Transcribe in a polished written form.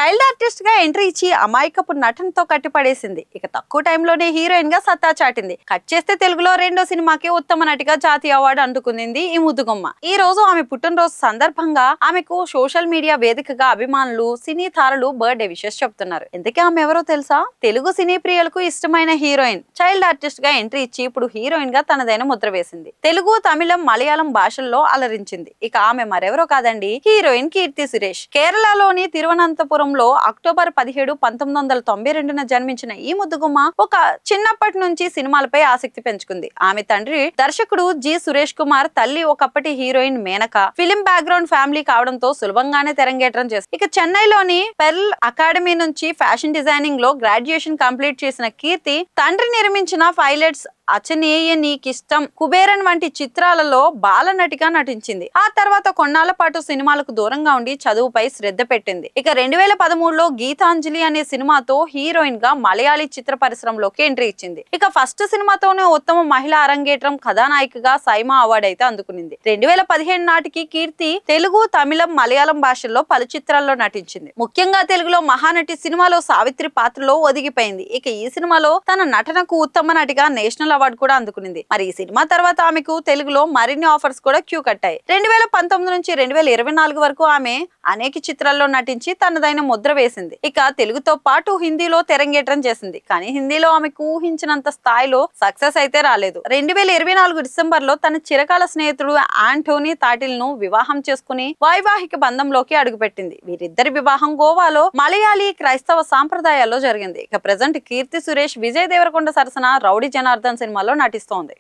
Child artist గా entry ఇచ్చి అమాయకపు నటనతో కట్టిపడేసింది. ఇక తక్కువ టైంలోనే హీరోయిన్ గా సత్తా చాటింది. కట్ చేస్తే తెలుగులో రెండో సినిమాకి ఉత్తమ నటిగా జాతీయ అవార్డు అందుకుంది ఈ ముద్దుగుమ్మ. ఈ రోజు ఆమె పుట్టినరోజు సందర్భంగా ఆమెకు సోషల్ మీడియా వేదికగా అభిమానులు, సినీ తారలు బర్త్డే విషెస్ చెప్తున్నారు. ఎందుకే ఆమె ఎవరో తెలుసా? తెలుగు సినీ ప్రియులకు ఇష్టమైన హీరోయిన్. చైల్డ్ ఆర్టిస్ట్ గా ఎంట్రీ ఇచ్చి ఇప్పుడు హీరోయిన్ గా తనదైన ముద్ర వేసింది. తెలుగు, తమిళం, మలయాళం భాషల్లో అలరించింది. ఇక ఆమె మరెవరో కాదండి, హీరోయిన్ కీర్తి సురేష్. కేరళలోని తిరువనంతపురంలో అక్టోబర్ 17, 1992న జన్మించిన ఈ ముద్దుగుమ్మ ఒక చిన్నప్పటి నుంచి సినిమాలపై ఆసక్తి పెంచుకుంది. ఆమె తండ్రి దర్శకుడు జి సురేష్ కుమార్, తల్లి ఒకప్పటి heroine Menaka. Film background family కావడంతో సులభంగానే తెరంగేట్రం చేసింది. ఇక చెన్నైలోని పెర్ల్ అకాడమీ నుంచి ఫ్యాషన్ డిజైనింగ్ లో గ్రాడ్యుయేషన్ కంప్లీట్ చేసిన కీర్తి తండ్రి నిర్మించిన పైలట్స్, అచనేయ, నీకిష్టం, కుబేరన్ వంటి చిత్రాలలో బాలనటిగా నటించింది. ఆ తర్వాత కొన్నాళ్ల పాటు సినిమాలకు దూరంగా ఉండి చదువుపై శ్రద్ధ పెట్టింది. ఇక 2013లో గీతాంజలి అనే సినిమాతో హీరోయిన్ గా మలయాళీ చిత్ర పరిశ్రమలోకి ఎంట్రీ ఇచ్చింది. ఇక ఫస్ట్ సినిమాతోనే ఉత్తమ మహిళా అరంగేట్రం, కథానాయికగా సైమా అవార్డు అయితే అందుకునింది. 2015 నాటికి కీర్తి తెలుగు, తమిళం, మలయాళం భాషల్లో పలు చిత్రాల్లో నటించింది. ముఖ్యంగా తెలుగులో మహానటి సినిమాలో సావిత్రి పాత్రలో ఒదిగిపోయింది. ఇక ఈ సినిమాలో తన నటనకు ఉత్తమ నటిగా నేషనల్ అవార్డు కూడా అందుకునింది. మరి ఈ సినిమా తర్వాత ఆమెకు తెలుగులో మరిన్ని ఆఫర్స్ కూడా క్యూ కట్టాయి. 2019 నుంచి 2024 వరకు ఆమె అనేక చిత్రాల్లో నటించి తనదైన ముద్ర వేసింది. ఇక తెలుగుతో పాటు హిందీలో తెరంగేట్రం చేసింది. కానీ హిందీలో ఆమెకు ఊహించినంత స్థాయిలో సక్సెస్ అయితే రాలేదు. 2024 డిసెంబర్లో తన చిరకాల స్నేహితుడు ఆంటోనీ తాటిల్ ను వివాహం చేసుకుని వైవాహిక బంధంలోకి అడుగుపెట్టింది. వీరిద్దరి వివాహం గోవాలో మలయాళీ క్రైస్తవ సాంప్రదాయాల్లో జరిగింది. ఇక ప్రెజెంట్ కీర్తి సురేష్ విజయ్ దేవరకొండ సరసన రౌడీ జనార్దన్ సినిమాలో నటిస్తోంది.